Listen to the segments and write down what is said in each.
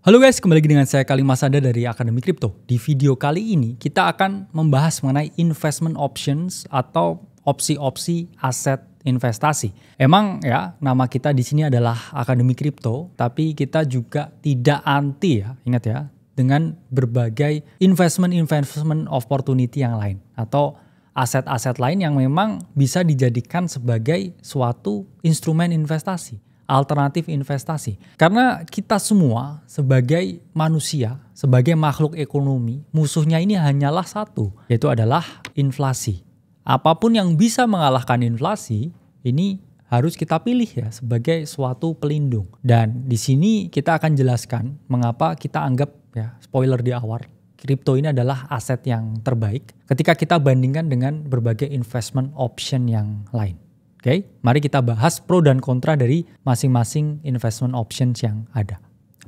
Halo guys, kembali lagi dengan saya Kali Masada dari Akademi Kripto. Di video kali ini kita akan membahas mengenai investment options atau opsi-opsi aset investasi. Emang ya, nama kita di sini adalah Akademi Kripto, tapi kita juga tidak anti ya, ingat ya, dengan berbagai investment opportunity yang lain atau aset-aset lain yang memang bisa dijadikan sebagai suatu instrumen investasi, alternatif investasi. Karena kita semua sebagai manusia, sebagai makhluk ekonomi, musuhnya ini hanyalah satu, yaitu adalah inflasi. Apapun yang bisa mengalahkan inflasi, ini harus kita pilih ya sebagai suatu pelindung. Dan di sini kita akan jelaskan mengapa kita anggap ya, spoiler di awal, kripto ini adalah aset yang terbaik ketika kita bandingkan dengan berbagai investment option yang lain. Oke, mari kita bahas pro dan kontra dari masing-masing investment options yang ada.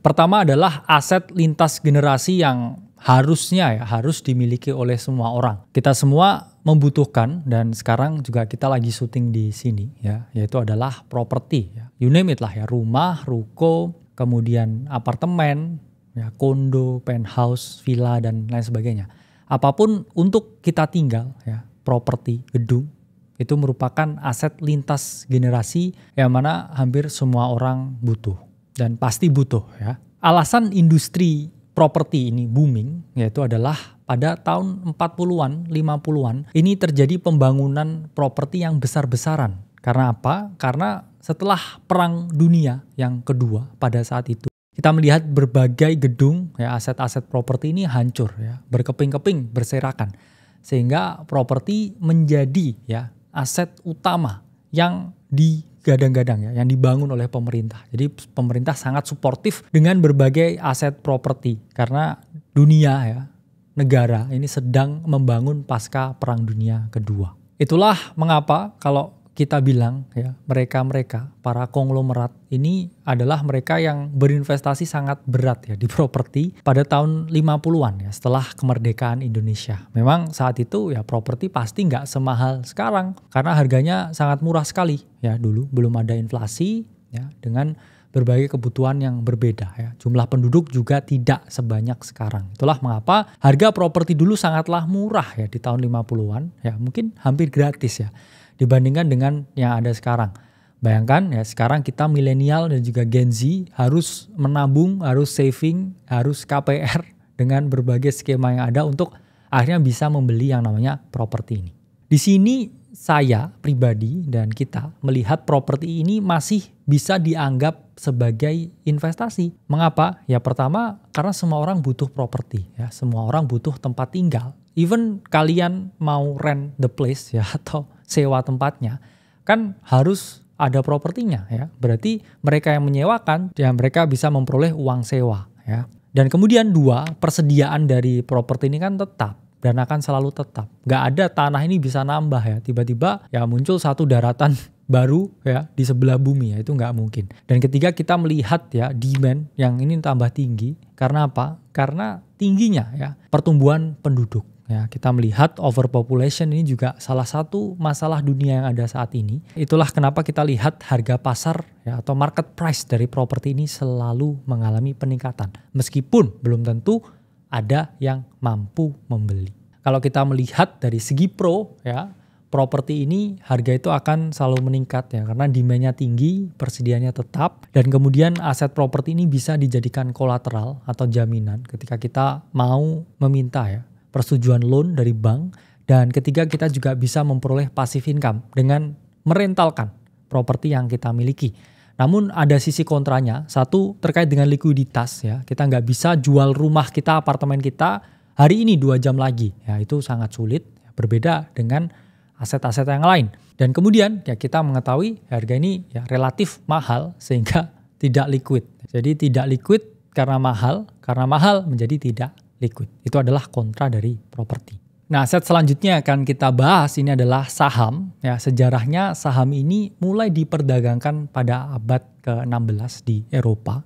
Pertama adalah aset lintas generasi yang harus dimiliki oleh semua orang. Kita semua membutuhkan dan sekarang juga kita lagi syuting di sini ya, yaitu adalah properti ya. You name it lah ya, rumah, ruko, kemudian apartemen, ya, kondo, penthouse, villa dan lain sebagainya. Apapun untuk kita tinggal ya, properti, gedung, itu merupakan aset lintas generasi yang mana hampir semua orang butuh dan pasti butuh ya. Alasan industri properti ini booming yaitu adalah pada tahun 40-an, 50-an ini terjadi pembangunan properti yang besar-besaran. Karena apa? Karena setelah Perang Dunia yang kedua pada saat itu kita melihat berbagai gedung ya, aset-aset properti ini hancur ya, berkeping-keping, berserakan. Sehingga properti menjadi ya aset utama yang digadang-gadang ya, yang dibangun oleh pemerintah. Jadi pemerintah sangat suportif dengan berbagai aset properti karena dunia ya, negara ini sedang membangun pasca Perang Dunia Kedua. Itulah mengapa kalau kita bilang ya, mereka para konglomerat ini adalah mereka yang berinvestasi sangat berat ya di properti pada tahun 50-an ya, setelah kemerdekaan Indonesia. Memang saat itu ya properti pasti nggak semahal sekarang karena harganya sangat murah sekali ya, dulu belum ada inflasi ya, dengan berbagai kebutuhan yang berbeda ya. Jumlah penduduk juga tidak sebanyak sekarang. Itulah mengapa harga properti dulu sangatlah murah ya di tahun 50-an ya, mungkin hampir gratis ya dibandingkan dengan yang ada sekarang. Bayangkan ya, sekarang kita milenial dan juga Gen Z harus menabung, harus saving, harus KPR dengan berbagai skema yang ada untuk akhirnya bisa membeli yang namanya properti ini. Di sini saya pribadi dan kita melihat properti ini masih bisa dianggap sebagai investasi. Mengapa? Ya pertama karena semua orang butuh properti ya, semua orang butuh tempat tinggal. Even kalian mau rent the place ya atau sewa tempatnya, kan harus ada propertinya ya. Berarti mereka yang menyewakan ya mereka bisa memperoleh uang sewa ya. Dan kemudian dua, persediaan dari properti ini kan tetap dan akan selalu tetap. Gak ada tanah ini bisa nambah ya. Tiba-tiba ya muncul satu daratan baru ya di sebelah bumi ya, itu nggak mungkin. Dan ketiga kita melihat ya demand yang ini tambah tinggi. Karena apa? Karena tingginya ya pertumbuhan penduduk. Ya, kita melihat overpopulation ini juga salah satu masalah dunia yang ada saat ini. Itulah kenapa kita lihat harga pasar ya, atau market price dari properti ini selalu mengalami peningkatan. Meskipun belum tentu ada yang mampu membeli. Kalau kita melihat dari segi pro ya, properti ini harga itu akan selalu meningkat ya, karena demand-nya tinggi, persediaannya tetap, dan kemudian aset properti ini bisa dijadikan kolateral atau jaminan ketika kita mau meminta ya persetujuan loan dari bank. Dan ketiga kita juga bisa memperoleh passive income dengan merentalkan properti yang kita miliki. Namun ada sisi kontranya, satu terkait dengan likuiditas ya, kita nggak bisa jual rumah kita, apartemen kita hari ini 2 jam lagi ya, itu sangat sulit ya, berbeda dengan aset-aset yang lain. Dan kemudian ya kita mengetahui harga ini ya relatif mahal sehingga tidak liquid. Jadi tidak liquid karena mahal menjadi tidak liquid. Itu adalah kontra dari properti. Nah, aset selanjutnya akan kita bahas ini adalah saham. Ya, sejarahnya saham ini mulai diperdagangkan pada abad ke-16 di Eropa.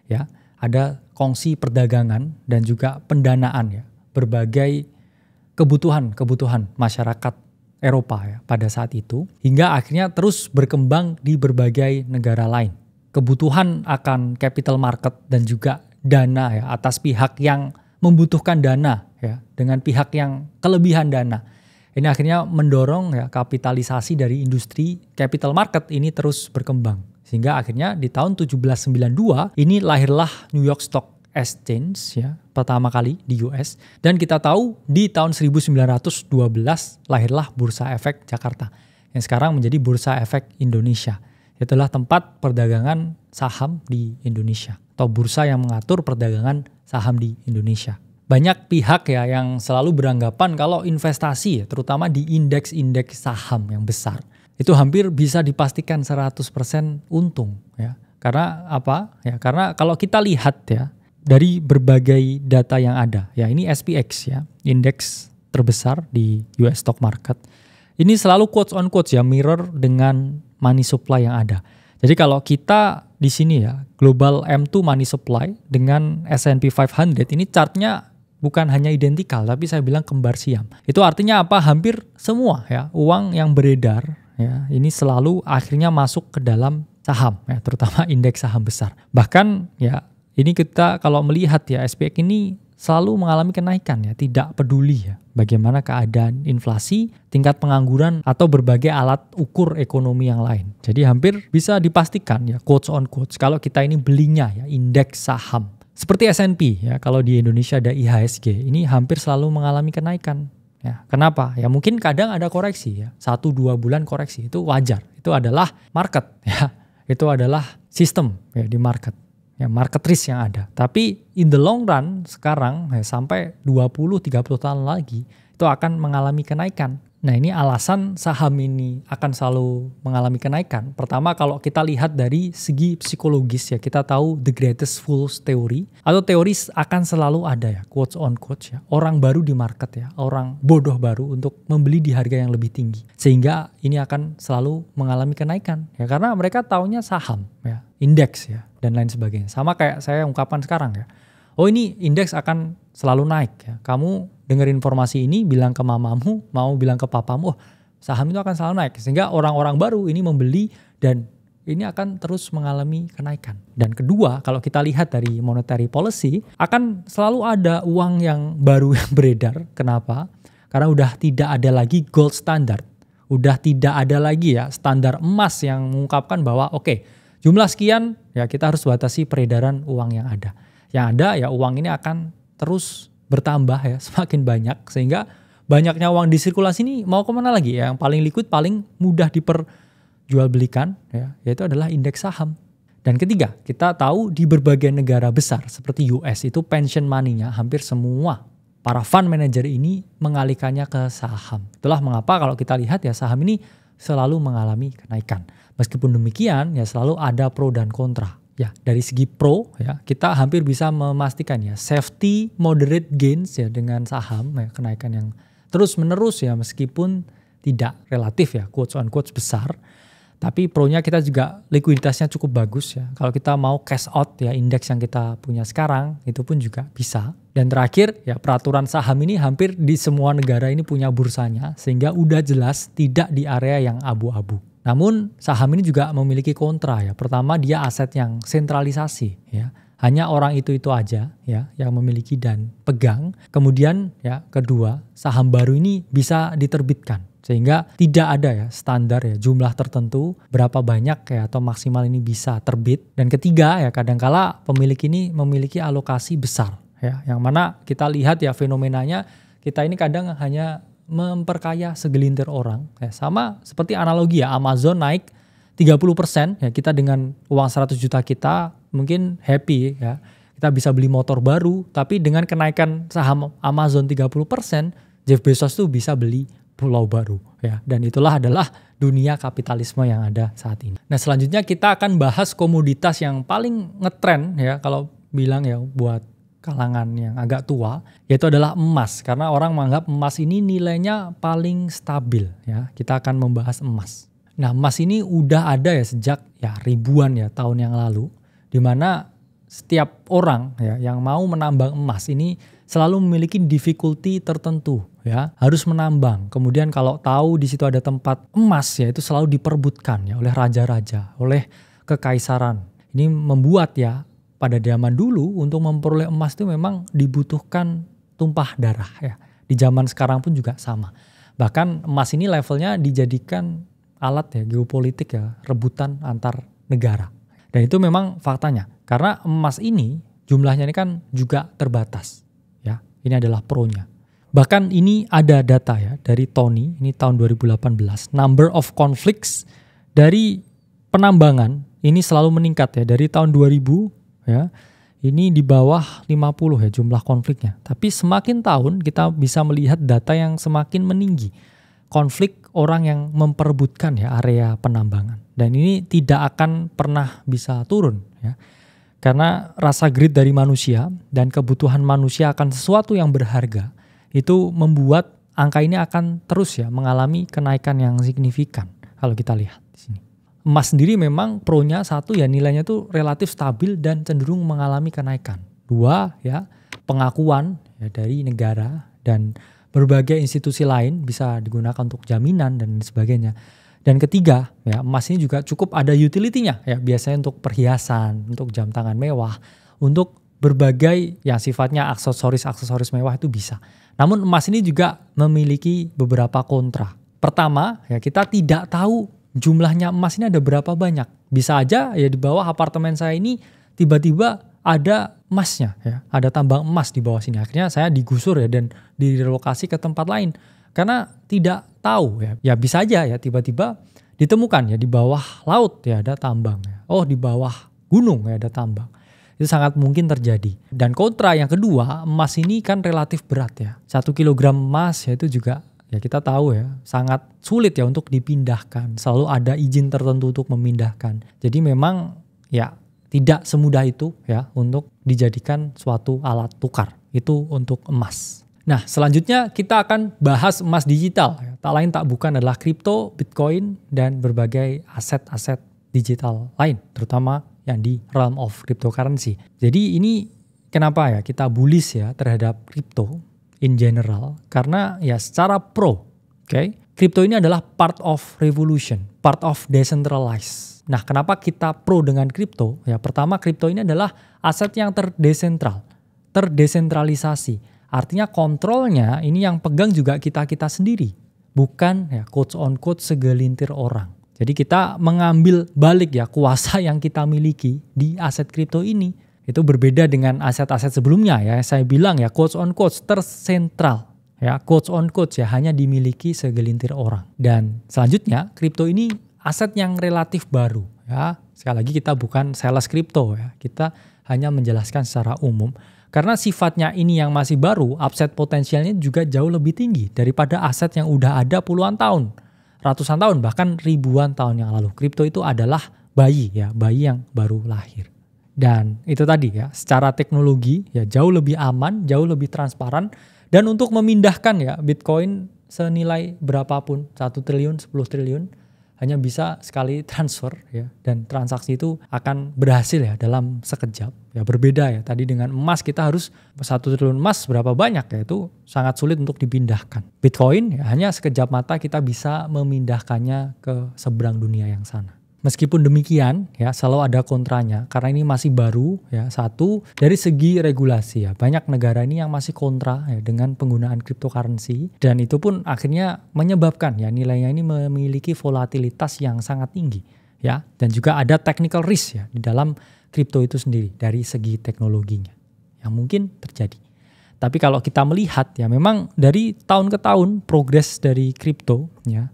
Ya, ada kongsi perdagangan dan juga pendanaan ya, berbagai kebutuhan masyarakat Eropa ya pada saat itu, hingga akhirnya terus berkembang di berbagai negara lain. Kebutuhan akan capital market dan juga dana ya, atas pihak yang membutuhkan dana ya, dengan pihak yang kelebihan dana. Ini akhirnya mendorong ya kapitalisasi dari industri capital market ini terus berkembang. Sehingga akhirnya di tahun 1792 ini lahirlah New York Stock Exchange ya, pertama kali di US. Dan kita tahu di tahun 1912 lahirlah Bursa Efek Jakarta yang sekarang menjadi Bursa Efek Indonesia. Itulah tempat perdagangan saham di Indonesia atau bursa yang mengatur perdagangan saham di Indonesia. Banyak pihak ya yang selalu beranggapan kalau investasi ya, terutama di indeks-indeks saham yang besar, itu hampir bisa dipastikan 100% untung ya. Karena apa? Ya, karena kalau kita lihat ya dari berbagai data yang ada, ya ini SPX ya, indeks terbesar di US stock market. Ini selalu quotes on quotes ya, mirror dengan money supply yang ada. Jadi kalau kita di sini ya, global M2 money supply dengan S&P 500 ini chartnya bukan hanya identikal, tapi saya bilang kembar siam. Itu artinya apa? Hampir semua ya uang yang beredar ya ini selalu akhirnya masuk ke dalam saham ya, terutama indeks saham besar. Bahkan ya ini kita kalau melihat ya SPX ini selalu mengalami kenaikan ya, tidak peduli ya bagaimana keadaan inflasi, tingkat pengangguran atau berbagai alat ukur ekonomi yang lain. Jadi hampir bisa dipastikan ya quotes on quotes kalau kita ini belinya ya indeks saham. Seperti S&P ya, kalau di Indonesia ada IHSG, ini hampir selalu mengalami kenaikan. Ya, kenapa? Ya mungkin kadang ada koreksi ya, 1-2 bulan koreksi, itu wajar. Itu adalah market ya, itu adalah sistem ya di market. Ya, market risk yang ada. Tapi in the long run sekarang ya, sampai 20-30 tahun lagi itu akan mengalami kenaikan. Nah ini alasan saham ini akan selalu mengalami kenaikan. Pertama kalau kita lihat dari segi psikologis ya, kita tahu the greatest fools theory atau teori akan selalu ada ya, quotes on quotes ya. Orang baru di market ya, orang bodoh baru untuk membeli di harga yang lebih tinggi. Sehingga ini akan selalu mengalami kenaikan ya, karena mereka taunya saham ya, indeks ya dan lain sebagainya. Sama kayak saya ungkapan sekarang ya. Oh ini indeks akan selalu naik ya. Kamu dengar informasi ini, bilang ke mamamu, mau bilang ke papamu, oh saham itu akan selalu naik. Sehingga orang-orang baru ini membeli dan ini akan terus mengalami kenaikan. Dan kedua, kalau kita lihat dari monetary policy, akan selalu ada uang yang baru yang beredar. Kenapa? Karena udah tidak ada lagi gold standard. Udah tidak ada lagi ya standar emas yang mengungkapkan bahwa oke, jumlah sekian ya kita harus batasi peredaran uang yang ada. Yang ada ya uang ini akan terus bertambah ya, semakin banyak, sehingga banyaknya uang di sirkulasi ini mau kemana lagi ya, yang paling liquid, paling mudah diperjualbelikan ya, yaitu adalah indeks saham. Dan ketiga, kita tahu di berbagai negara besar seperti US itu pension money-nya hampir semua para fund manager ini mengalihkannya ke saham. Itulah mengapa kalau kita lihat ya saham ini selalu mengalami kenaikan. Meskipun demikian ya selalu ada pro dan kontra. Ya, dari segi pro ya, kita hampir bisa memastikan ya safety moderate gains ya dengan saham ya, kenaikan yang terus menerus ya meskipun tidak relatif ya quotes on quotes besar. Tapi pro-nya kita juga likuiditasnya cukup bagus ya. Kalau kita mau cash out ya indeks yang kita punya sekarang itu pun juga bisa. Dan terakhir ya peraturan saham ini hampir di semua negara ini punya bursanya sehingga udah jelas tidak di area yang abu-abu. Namun saham ini juga memiliki kontra ya. Pertama dia aset yang sentralisasi ya. Hanya orang itu aja ya yang memiliki dan pegang. Kemudian ya kedua, saham baru ini bisa diterbitkan. Sehingga tidak ada ya standar ya jumlah tertentu berapa banyak ya atau maksimal ini bisa terbit. Dan ketiga ya kadangkala pemilik ini memiliki alokasi besar ya. Yang mana kita lihat ya fenomenanya kita ini kadang hanya memperkaya segelintir orang ya, sama seperti analogi ya Amazon naik 30% ya, kita dengan uang 100 juta kita mungkin happy ya, kita bisa beli motor baru, tapi dengan kenaikan saham Amazon 30% Jeff Bezos tuh bisa beli pulau baru ya. Dan itulah adalah dunia kapitalisme yang ada saat ini. Nah selanjutnya kita akan bahas komoditas yang paling ngetren ya kalau bilang ya buat kalangan yang agak tua, yaitu adalah emas. Karena orang menganggap emas ini nilainya paling stabil ya. Kita akan membahas emas. Nah emas ini udah ada ya sejak ya ribuan ya tahun yang lalu, di mana setiap orang ya yang mau menambang emas ini selalu memiliki difficulty tertentu ya, harus menambang. Kemudian kalau tahu di situ ada tempat emas ya itu selalu diperebutkan ya oleh raja-raja, oleh kekaisaran. Ini membuat ya pada zaman dulu untuk memperoleh emas itu memang dibutuhkan tumpah darah ya. Di zaman sekarang pun juga sama. Bahkan emas ini levelnya dijadikan alat ya geopolitik ya, rebutan antar negara. Dan itu memang faktanya. Karena emas ini jumlahnya ini kan juga terbatas ya. Ini adalah pro-nya. Bahkan ini ada data ya dari Tony, ini tahun 2018, number of conflicts dari penambangan ini selalu meningkat ya dari tahun 2000 ya. Ini di bawah 50 ya jumlah konfliknya. Tapi semakin tahun kita bisa melihat data yang semakin meninggi. Konflik orang yang memperebutkan ya area penambangan. Dan ini tidak akan pernah bisa turun ya. Karena rasa greed dari manusia dan kebutuhan manusia akan sesuatu yang berharga itu membuat angka ini akan terus ya mengalami kenaikan yang signifikan kalau kita lihat di sini. Emas sendiri memang pro-nya satu ya nilainya tuh relatif stabil dan cenderung mengalami kenaikan. Dua ya pengakuan ya dari negara dan berbagai institusi lain bisa digunakan untuk jaminan dan sebagainya. Dan ketiga ya emas ini juga cukup ada utility-nya ya biasanya untuk perhiasan, untuk jam tangan mewah, untuk berbagai yang sifatnya aksesoris mewah itu bisa. Namun emas ini juga memiliki beberapa kontra. Pertama, ya kita tidak tahu jumlahnya emas ini ada berapa banyak. Bisa aja ya di bawah apartemen saya ini tiba-tiba ada emasnya ya, ada tambang emas di bawah sini. Akhirnya saya digusur ya dan direlokasi ke tempat lain karena tidak tahu ya. Ya bisa aja ya tiba-tiba ditemukan ya di bawah laut ya ada tambang ya. Oh, di bawah gunung ya ada tambang. Itu sangat mungkin terjadi. Dan kontra yang kedua, emas ini kan relatif berat ya. 1 kilogram emas ya itu juga ya kita tahu ya sangat sulit ya untuk dipindahkan. Selalu ada izin tertentu untuk memindahkan. Jadi memang ya tidak semudah itu ya untuk dijadikan suatu alat tukar. Itu untuk emas. Nah selanjutnya kita akan bahas emas digital. Tak lain tak bukan adalah kripto, bitcoin, dan berbagai aset-aset digital lain. Terutama yang di realm of cryptocurrency. Jadi ini kenapa ya kita bullish ya terhadap crypto in general. Karena ya secara pro, crypto ini adalah part of revolution, part of decentralized. Nah kenapa kita pro dengan crypto? Ya pertama crypto ini adalah aset yang terdesentralisasi. Artinya kontrolnya ini yang pegang juga kita sendiri. Bukan ya quotes on quotes segelintir orang. Jadi kita mengambil balik ya kuasa yang kita miliki di aset kripto ini. Itu berbeda dengan aset-aset sebelumnya ya. Saya bilang ya quotes on quotes tersentral. Ya quotes on quotes ya hanya dimiliki segelintir orang. Dan selanjutnya kripto ini aset yang relatif baru ya. Sekali lagi kita bukan sales kripto ya. Kita hanya menjelaskan secara umum. Karena sifatnya ini yang masih baru, upside potensialnya juga jauh lebih tinggi daripada aset yang udah ada puluhan tahun. Ratusan tahun bahkan ribuan tahun yang lalu. Kripto itu adalah bayi yang baru lahir. Dan itu tadi ya, secara teknologi ya jauh lebih aman, jauh lebih transparan. Dan untuk memindahkan ya Bitcoin senilai berapapun, 1 triliun, 10 triliun, hanya bisa sekali transfer ya. Dan transaksi itu akan berhasil ya dalam sekejap. Ya berbeda ya, tadi dengan emas kita harus 1 triliun emas berapa banyak ya, itu sangat sulit untuk dipindahkan. Bitcoin ya, hanya sekejap mata kita bisa memindahkannya ke seberang dunia yang sana. Meskipun demikian ya selalu ada kontranya karena ini masih baru ya. Satu dari segi regulasi ya banyak negara ini yang masih kontra ya dengan penggunaan cryptocurrency dan itu pun akhirnya menyebabkan ya nilainya ini memiliki volatilitas yang sangat tinggi ya dan juga ada technical risk ya di dalam kripto itu sendiri dari segi teknologinya yang mungkin terjadi. Tapi kalau kita melihat ya memang dari tahun ke tahun progres dari kripto ya.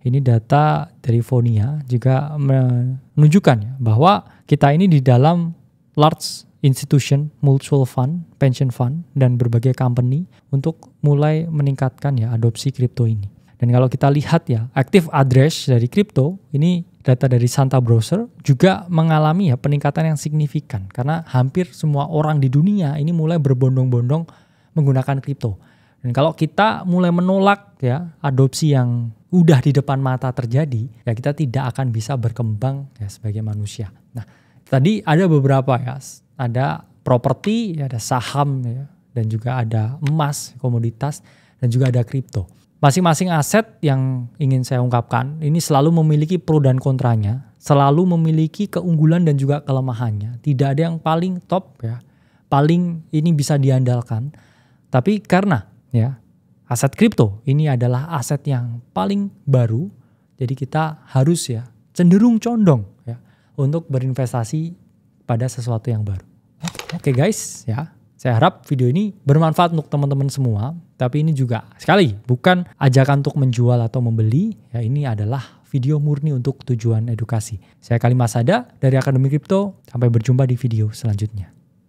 Ini data dari Fonia juga menunjukkan ya, bahwa kita ini di dalam large institution, mutual fund, pension fund, dan berbagai company untuk mulai meningkatkan ya adopsi kripto ini. Dan kalau kita lihat ya active address dari kripto, ini data dari Santa Browser juga mengalami ya peningkatan yang signifikan. Karena hampir semua orang di dunia ini mulai berbondong-bondong menggunakan kripto. Dan kalau kita mulai menolak ya adopsi yang udah di depan mata terjadi, ya kita tidak akan bisa berkembang ya sebagai manusia. Nah, tadi ada beberapa ya, ada properti, ada saham ya, dan juga ada emas, komoditas, dan juga ada kripto. Masing-masing aset yang ingin saya ungkapkan ini selalu memiliki pro dan kontranya, selalu memiliki keunggulan dan juga kelemahannya. Tidak ada yang paling top ya, paling ini bisa diandalkan. Tapi karena ya aset kripto ini adalah aset yang paling baru, jadi kita harus ya cenderung condong ya untuk berinvestasi pada sesuatu yang baru. Oke guys ya. Saya harap video ini bermanfaat untuk teman-teman semua, tapi ini juga sekali bukan ajakan untuk menjual atau membeli, ya ini adalah video murni untuk tujuan edukasi. Saya Kali Masada dari Akademi Kripto, sampai berjumpa di video selanjutnya.